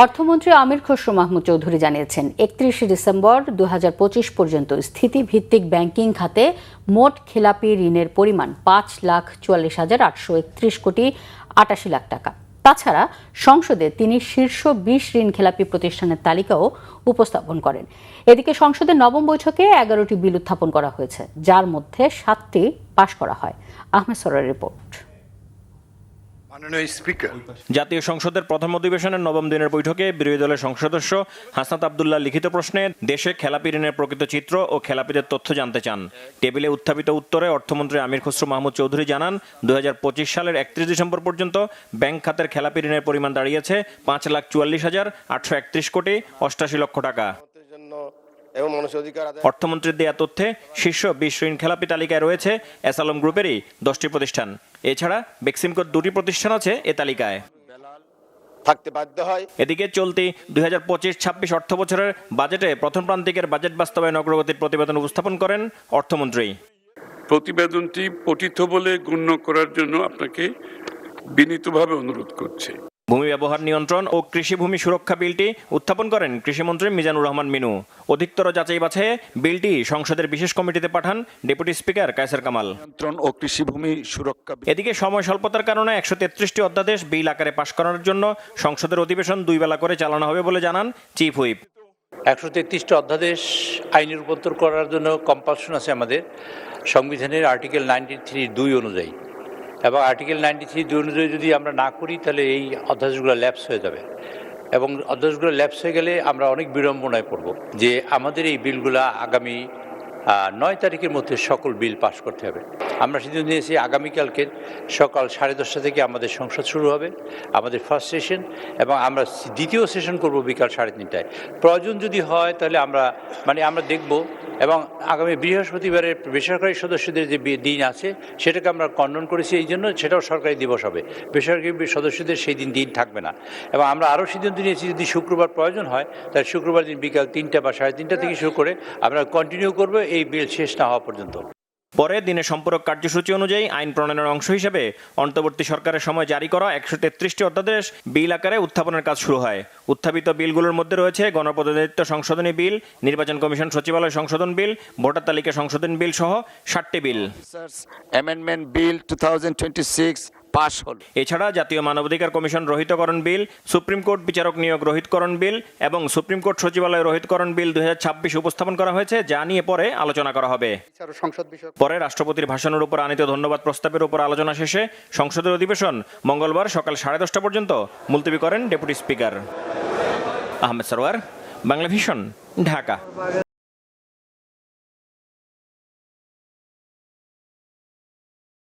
অর্থমন্ত্রী আমির খসরু মাহমুদ চৌধুরী জানিয়েছেন ৩১ ডিসেম্বর ২০২৫ পর্যন্ত স্থিতিভিত্তিক ব্যাংকিং খাতে মোট খেলাপি ঋণের পরিমাণ ৫,৪৪,৮৩১ কোটি ৮৮ লাখ টাকা। তাছাড়া সংসদে তিনি শীর্ষ ২০ ঋণ খেলাপি প্রতিষ্ঠানের তালিকাও উপস্থাপন করেন। এদিকে সংসদের নবম বৈঠকে ১১টি বিল উত্থাপন করা হয়েছে, যার মধ্যে ৭টি পাশ করা হয়। আহমেদ সরার রিপোর্ট। জাতীয় সংসদের প্রথম অধিবেশনের নবম দিনের বৈঠকে বিরোধী দলের সংসদ সদস্য হাসনাত আব্দুল্লাহ লিখিত প্রশ্নে দেশে খেলাপি ঋণের প্রকৃত চিত্র ও খেলাপিদের তথ্য জানতে চান। টেবিলে উত্থাপিত উত্তরে অর্থমন্ত্রী আমির খসরু মাহমুদ চৌধুরী জানান, ২০২৫ সালের ৩১ ডিসেম্বর পর্যন্ত ব্যাংক খাতের খেলাপি ঋণের পরিমাণ দাঁড়িয়েছে ৫,৪৪,৮৩১ কোটি ৮৮ লক্ষ টাকা। অর্থমন্ত্রীর দেয়া তথ্যে শীর্ষ ২০ ঋণ খেলাপি তালিকায় রয়েছে এসালম গ্রুপেরই 10টি প্রতিষ্ঠান। এছাড়া বেক্সিমকোর 2টি প্রতিষ্ঠান আছে এ তালিকায়। এদিকে চলতি ২০২৫-২৬ অর্থ বছরের বাজেটে প্রথম প্রান্তিকের বাজেট বাস্তবায়ন অগ্রগতির প্রতিবেদন উপস্থাপন করেন অর্থমন্ত্রী। প্রতিবেদনটি পঠিত বলে গণ্য করার জন্য আপনাকে বিনীতভাবে অনুরোধ করছি। ভূমি ব্যবহার নিয়ন্ত্রণ ও কৃষি ভূমি সুরক্ষা বিলটি উত্থাপন করেন কৃষিমন্ত্রী মিজানুর রহমান মিনু। অধিকতর যাচাই বাছাইয়ে বিলটি সংসদের বিশেষ কমিটিতে পাঠান ডেপুটি স্পিকার কায়সার কামাল। ও কৃষি ভূমি সুরক্ষা। এদিকে সময় স্বল্পতার কারণে ১৩৩টি অধ্যাদেশ বিল আকারে পাশ করানোর জন্য সংসদের অধিবেশন 2 বেলা করে চালানো হবে বলে জানান চিফ হুইপ। ১৩৩টি অধ্যাদেশ আইনে রূপান্তর করার জন্য কম্পালশন আছে আমাদের সংবিধানের আর্টিকেল 93(2) অনুযায়ী, এবং আর্টিকেল 93(2) অনুযায়ী যদি আমরা না করি তাহলে এই অধ্যাদেশগুলো ল্যাপস হয়ে যাবে, এবং অধ্যাদেশগুলো ল্যাপস হয়ে গেলে আমরা অনেক বিড়ম্বনায় পড়ব যে আমাদের এই বিলগুলো আগামী 9 তারিখের মধ্যে সকল বিল পাস করতে হবে। আমরা সিদ্ধান্ত নিয়েছি আগামীকালকে সকাল 10:30 থেকে আমাদের সংসদ শুরু হবে, আমাদের ফার্স্ট সেশন, এবং আমরা দ্বিতীয় সেশন করব বিকাল 3:30টায়। প্রয়োজন যদি হয় তাহলে আমরা দেখব, এবং আগামী বৃহস্পতিবারের বেসরকারি সদস্যদের যে দিন আছে সেটাকে আমরা খণ্ডন করেছি, এই জন্য সেটাও সরকারি দিবস হবে। বেসরকারি সদস্যদের সেই দিন থাকবে না। এবং আমরা আরও সিদ্ধান্ত নিয়েছি যদি শুক্রবার প্রয়োজন হয় তাহলে শুক্রবার দিন বিকাল 3টা বা 3:30 থেকে শুরু করে আমরা কন্টিনিউ করব এই বিল শেষ না হওয়া পর্যন্ত। পরে দিনে সম্পূরক কার্যসূচি অনুযায়ী আইন প্রণয়নের অংশ হিসেবে অন্তর্বর্তী সরকারের সময় জারি করা ১৩৩টি অধ্যাদেশ বিল আকারে উত্থাপনের কাজ শুরু হয়। উত্থাপিত বিলগুলোর মধ্যে রয়েছে গণপ্রতিনিধিত্ব সংশোধনী বিল, নির্বাচন কমিশন সচিবালয় সংশোধন বিল, ভোটার তালিকা সংশোধন বিল সহ 7টি বিল। অ্যামেন্ডমেন্ট বিল 2026 পাস হল। এছাড়া জাতীয় মানবাধিকার কমিশন রহিতকরণ বিল, সুপ্রিম কোর্ট বিচারক নিয়োগ রহিতকরণ বিল এবং সুপ্রিম কোর্ট সচিবালয় রহিতকরণ বিল 2026 উপস্থাপন করা হয়েছে, যা নিয়ে পরে আলোচনা করা হবে। পরে রাষ্ট্রপতির ভাষণের উপর আনীত ধন্যবাদ প্রস্তাবের উপর আলোচনা শেষে সংসদের অধিবেশন মঙ্গলবার সকাল 10:30 পর্যন্ত মুলতবি করেন deputy speaker. Ahmed Sarwar, Bangla vision, Dhaka.